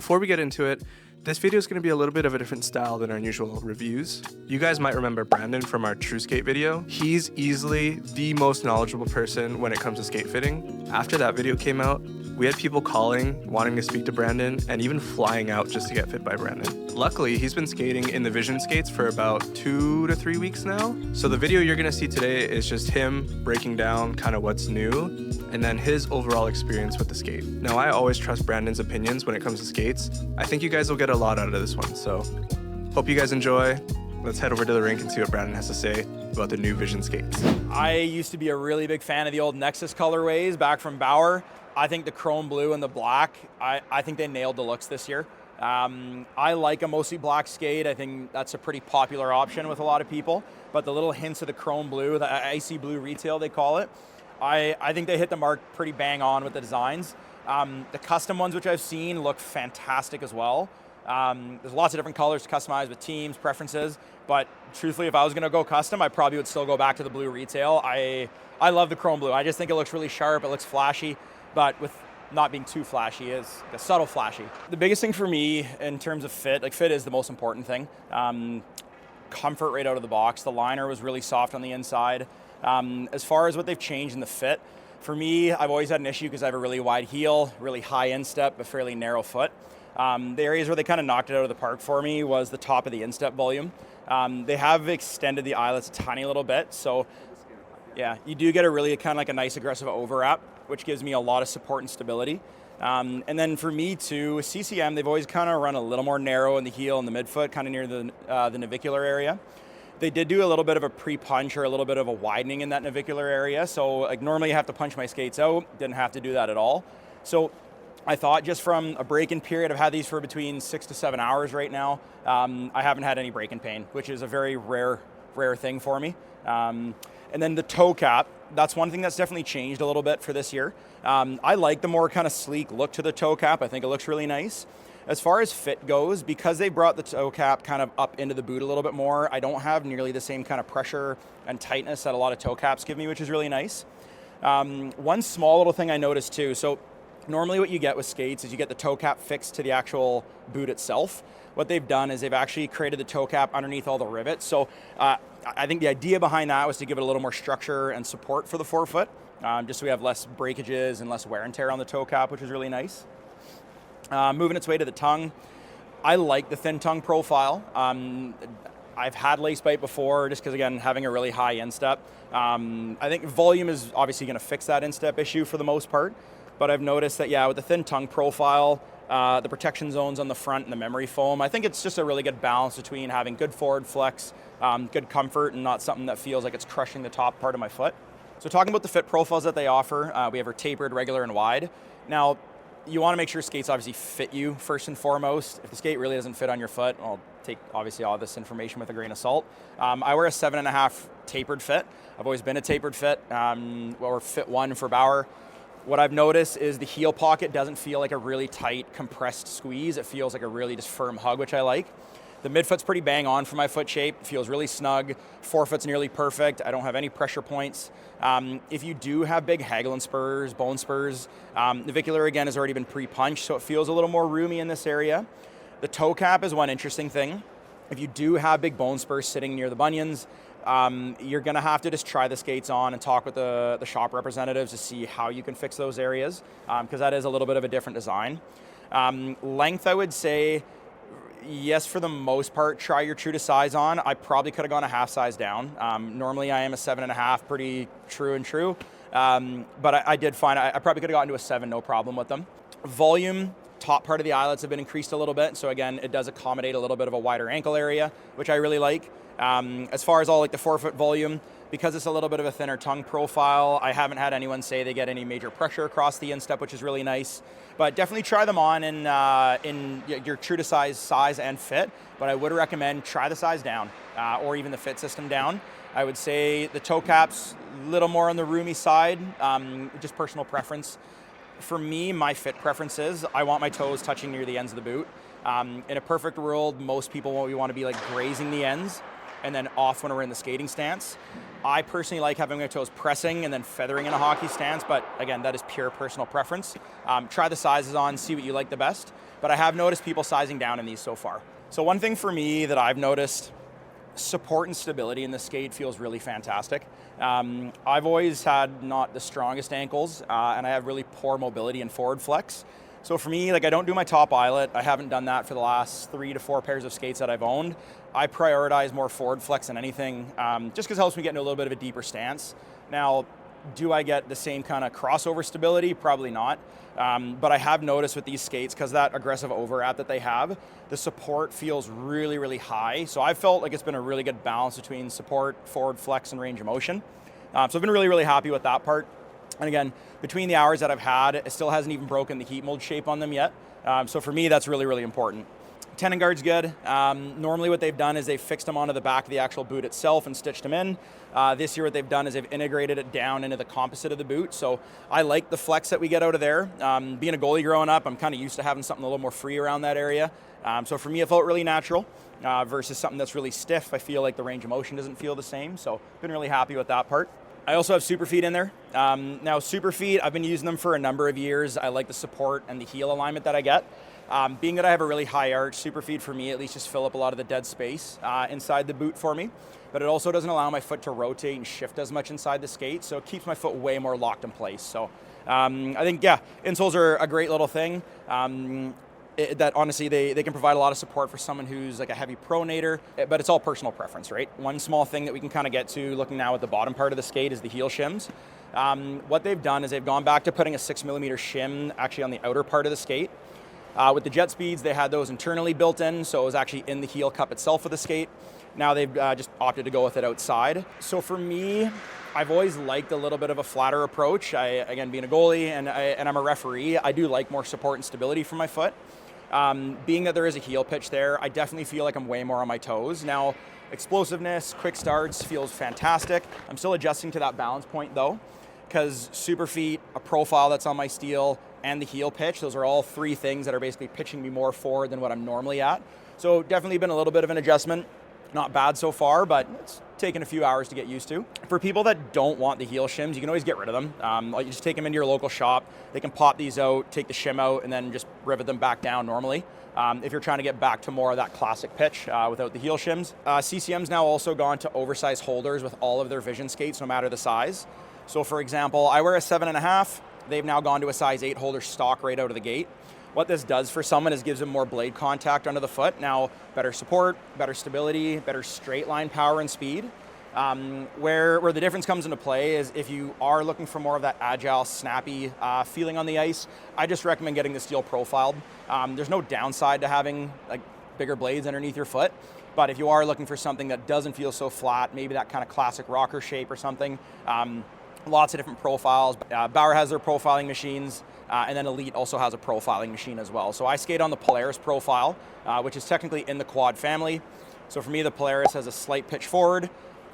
Before we get into it, this video is going to be a little bit of a different style than our usual reviews. You guys might remember Brandon from our True Skate video. He's easily the most knowledgeable person when it comes to skate fitting. After that video came out, we had people calling, wanting to speak to Brandon, and even flying out just to get fit by Brandon. Luckily, he's been skating in the Vizion skates for about 2 to 3 weeks now. So the video you're gonna see today is just him breaking down kind of what's new, and then his overall experience with the skate. Now, I always trust Brandon's opinions when it comes to skates. I think you guys will get a lot out of this one, so hope you guys enjoy. Let's head over to the rink and see what Brandon has to say about the new Vizion skates. I used to be a really big fan of the old Nexus colorways back from Bauer. I think the chrome blue and the black, I think they nailed the looks this year. I like a mostly black skate. I think that's a pretty popular option with a lot of people, but the little hints of the chrome blue, the icy blue retail they call it, I think they hit the mark pretty bang on with the designs. The custom ones which I've seen look fantastic as well. There's lots of different colors to customize with teams, preferences, but truthfully, if I was gonna go custom, I probably would still go back to the blue retail. I love the chrome blue. I just think it looks really sharp, it looks flashy, but with not being too flashy, is a subtle flashy. The biggest thing for me in terms of fit, like fit is the most important thing. Comfort right out of the box. The liner was really soft on the inside. As far as what they've changed in the fit, for me, I've always had an issue because I have a really wide heel, really high instep, but fairly narrow foot. The areas where they kind of knocked it out of the park for me was the top of the instep volume. They have extended the eyelets a tiny little bit, so yeah, you do get a really kind of like a nice aggressive overwrap, which gives me a lot of support and stability. And then for me too, with CCM, they've always kind of run a little more narrow in the heel and the midfoot, kind of near the navicular area. They did do a little bit of a pre-punch or a little bit of a widening in that navicular area. So like normally you have to punch my skates out, didn't have to do that at all. So I thought just from a break-in period, I've had these for between 6 to 7 hours right now. I haven't had any break-in pain, which is a very rare thing for me. And then the toe cap, that's one thing that's definitely changed a little bit for this year. I like the more kind of sleek look to the toe cap. I think it looks really nice. As far as fit goes, because they brought the toe cap kind of up into the boot a little bit more, I don't have nearly the same kind of pressure and tightness that a lot of toe caps give me, which is really nice. One small little thing I noticed too, so normally what you get with skates is you get the toe cap fixed to the actual boot itself. What they've done is they've actually created the toe cap underneath all the rivets. So I think the idea behind that was to give it a little more structure and support for the forefoot, just so we have less breakages and less wear and tear on the toe cap, which is really nice. Moving its way to the tongue, I like the thin tongue profile. I've had lace bite before just because, again, having a really high instep. I think volume is obviously going to fix that instep issue for the most part, but I've noticed that, yeah, with the thin tongue profile, the protection zones on the front and the memory foam, I think it's just a really good balance between having good forward flex, good comfort, and not something that feels like it's crushing the top part of my foot. So talking about the fit profiles that they offer, we have our tapered, regular, and wide. Now, you want to make sure skates obviously fit you first and foremost. If the skate really doesn't fit on your foot, I'll take obviously all this information with a grain of salt. I wear a 7.5 tapered fit. I've always been a tapered fit, or fit 1 for Bauer. What I've noticed is the heel pocket doesn't feel like a really tight, compressed squeeze. It feels like a really just firm hug, which I like. The midfoot's pretty bang on for my foot shape. It feels really snug. Forefoot's nearly perfect. I don't have any pressure points. If you do have big haggling spurs, bone spurs, navicular again has already been pre-punched, so it feels a little more roomy in this area. The toe cap is one interesting thing. If you do have big bone spurs sitting near the bunions, you're gonna have to just try the skates on and talk with the shop representatives to see how you can fix those areas, because that is a little bit of a different design. Length, I would say, yes, for the most part, try your true to size on. I probably could have gone a half size down. Normally I am a 7.5, pretty true, but I did find I probably could have gotten to a 7, no problem with them. Volume, top part of the eyelets have been increased a little bit, so again, it does accommodate a little bit of a wider ankle area, which I really like. As far as all like the forefoot volume, because it's a little bit of a thinner tongue profile, I haven't had anyone say they get any major pressure across the instep, which is really nice. But definitely try them on in your true to size and fit. But I would recommend try the size down or even the fit system down. I would say the toe caps a little more on the roomy side, just personal preference. For me, my fit preference is I want my toes touching near the ends of the boot. In a perfect world, most people want to be like grazing the ends. and then off when we're in the skating stance. I personally like having my toes pressing and then feathering in a hockey stance, but again, that is pure personal preference. Try the sizes on, see what you like the best, but I have noticed people sizing down in these so far. So one thing for me that I've noticed, support and stability in the skate feels really fantastic. I've always had not the strongest ankles, and I have really poor mobility and forward flex. So for me, like, I don't do my top eyelet. I haven't done that for the last 3 to 4 pairs of skates that I've owned. I prioritize more forward flex than anything, just because it helps me get into a little bit of a deeper stance. Now, do I get the same kind of crossover stability? Probably not. But I have noticed with these skates, because that aggressive overwrap that they have, the support feels really, really high. So I've felt like it's been a really good balance between support, forward flex, and range of motion. So I've been really, really happy with that part. And again, between the hours that I've had, it still hasn't even broken the heat mold shape on them yet. So for me, that's really, really important. Tenon guard's good. Normally what they've done is they've fixed them onto the back of the actual boot itself and stitched them in. This year what they've done is they've integrated it down into the composite of the boot. So I like the flex that we get out of there. Being a goalie growing up, I'm kind of used to having something a little more free around that area. So for me, it felt really natural versus something that's really stiff. I feel like the range of motion doesn't feel the same. So been really happy with that part. I also have super feet in there. Now super feet, I've been using them for a number of years. I like the support and the heel alignment that I get. Being that I have a really high arch, super feet for me at least just fill up a lot of the dead space inside the boot for me. But it also doesn't allow my foot to rotate and shift as much inside the skate, so it keeps my foot way more locked in place. So I think, yeah, insoles are a great little thing. That honestly, they can provide a lot of support for someone who's like a heavy pronator, but it's all personal preference, right? One small thing that we can kind of get to looking now at the bottom part of the skate is the heel shims. What they've done is they've gone back to putting a 6mm shim actually on the outer part of the skate. With the jet speeds, they had those internally built in, so it was actually in the heel cup itself of the skate. Now they've just opted to go with it outside. So for me, I've always liked a little bit of a flatter approach. Again, being a goalie and I'm a referee, I do like more support and stability from my foot. Being that there is a heel pitch there, I definitely feel like I'm way more on my toes. Now, explosiveness, quick starts feels fantastic. I'm still adjusting to that balance point though, because super feet, a profile that's on my steel, and the heel pitch, those are all 3 things that are basically pitching me more forward than what I'm normally at. So definitely been a little bit of an adjustment. Not bad so far, but it's taken a few hours to get used to. For people that don't want the heel shims, you can always get rid of them. Like you just take them into your local shop. They can pop these out, take the shim out, and then just rivet them back down normally. If you're trying to get back to more of that classic pitch without the heel shims. CCM's now also gone to oversized holders with all of their Vizion skates, no matter the size. So for example, I wear a 7.5. They've now gone to a size 8 holder stock right out of the gate. What this does for someone is gives them more blade contact under the foot. Now, better support, better stability, better straight line power and speed. Where the difference comes into play is if you are looking for more of that agile, snappy feeling on the ice, I just recommend getting the steel profiled. There's no downside to having like bigger blades underneath your foot, but if you are looking for something that doesn't feel so flat, maybe that kind of classic rocker shape or something, lots of different profiles. Bauer has their profiling machines, and then Elite also has a profiling machine as well. So I skate on the Polaris profile, which is technically in the quad family. So for me, the Polaris has a slight pitch forward,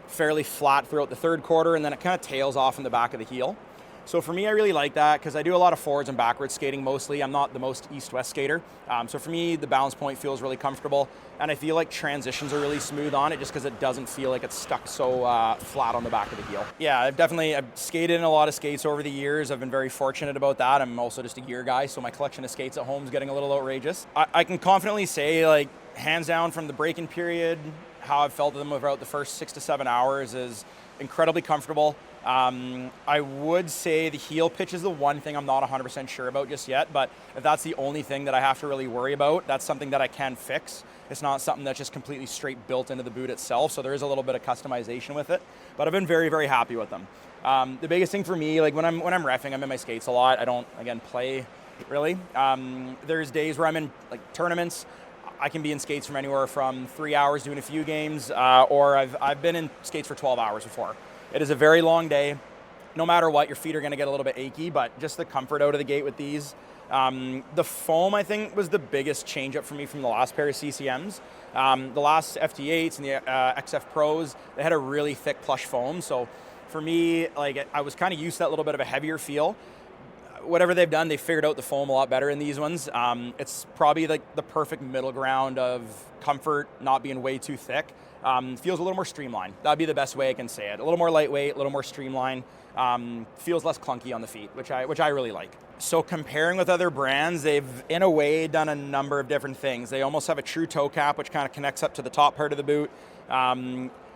fairly flat throughout the third quarter, and then it kind of tails off in the back of the heel. So for me, I really like that because I do a lot of forwards and backwards skating mostly. I'm not the most east-west skater. So for me, the balance point feels really comfortable. And I feel like transitions are really smooth on it just because it doesn't feel like it's stuck so flat on the back of the heel. Yeah, I've skated in a lot of skates over the years. I've been very fortunate about that. I'm also just a gear guy, so my collection of skates at home is getting a little outrageous. I can confidently say, like, hands down from the break-in period, how I've felt them about the first 6 to 7 hours is incredibly comfortable. I would say the heel pitch is the one thing I'm not 100% sure about just yet, but if that's the only thing that I have to really worry about, that's something that I can fix. It's not something that's just completely straight built into the boot itself, so there is a little bit of customization with it, but I've been very, very happy with them. The biggest thing for me, like when I'm reffing, I'm in my skates a lot. I don't, again, play really. There's days where I'm in like tournaments. I can be in skates from anywhere from 3 hours doing a few games, or I've been in skates for 12 hours before. It is a very long day. No matter what, your feet are going to get a little bit achy, but just the comfort out of the gate with these. The foam, I think, was the biggest change up for me from the last pair of CCMs. The last FT8s and the XF Pros, they had a really thick plush foam. So for me, like I was kind of used to that little bit of a heavier feel. whatever they've done, they figured out the foam a lot better in these ones. It's probably like the perfect middle ground of comfort, not being way too thick. Feels a little more streamlined. That'd be the best way I can say it. A little more lightweight, a little more streamlined. Feels less clunky on the feet, which I really like. So comparing with other brands, they've in a way done a number of different things. They almost have a true toe cap, which kind of connects up to the top part of the boot.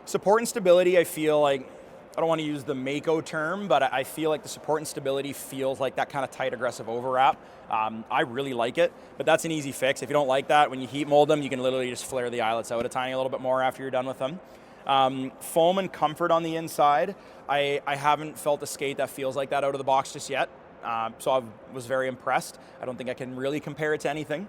Support and stability, I feel like, I don't want to use the Mako term, but I feel like the support and stability feels like that kind of tight, aggressive overwrap. I really like it, but that's an easy fix. If you don't like that, when you heat mold them, you can literally just flare the eyelets out a tiny little bit more after you're done with them. Foam and comfort on the inside, I haven't felt a skate that feels like that out of the box just yet. So I was very impressed. I don't think I can really compare it to anything.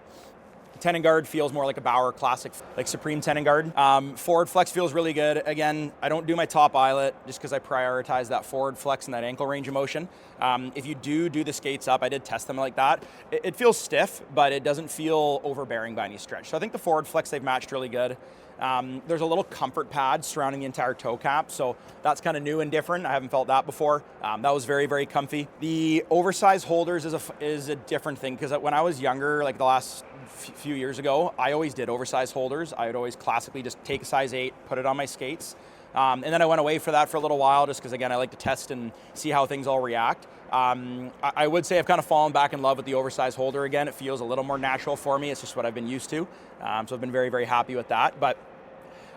Tenon guard feels more like a Bauer classic, like Supreme tenon guard. Forward flex feels really good. Again, I don't do my top eyelet just because I prioritize that forward flex and that ankle range of motion. If you do the skates up, I did test them like that. It feels stiff, but it doesn't feel overbearing by any stretch. So I think the forward flex they've matched really good. There's a little comfort pad surrounding the entire toe cap, so that's kind of new and different. I haven't felt that before. That was very, very comfy. The oversized holders is a different thing, because when I was younger, like the last few years ago, I always did oversized holders. I would always classically just take a size 8, put it on my skates. And then I went away for that for a little while, just because, again, I like to test and see how things all react. I would say I've kind of fallen back in love with the oversized holder again. It feels a little more natural for me. It's just what I've been used to. So I've been very, very happy with that. But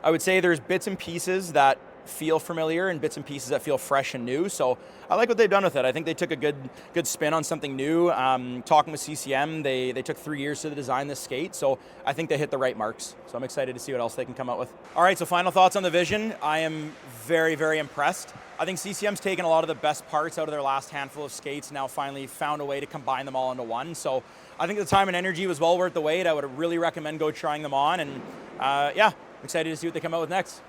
I would say there's bits and pieces that feel familiar and bits and pieces that feel fresh and new. So I like what they've done with it. I think they took a good spin on something new. Talking with CCM, they took 3 years to design this skate. So I think they hit the right marks. So I'm excited to see what else they can come out with. All right, so final thoughts on the Vizion. I am very, very impressed. I think CCM's taken a lot of the best parts out of their last handful of skates, and now finally found a way to combine them all into one. So I think the time and energy was well worth the wait. I would really recommend go trying them on. And yeah, I'm excited to see what they come out with next.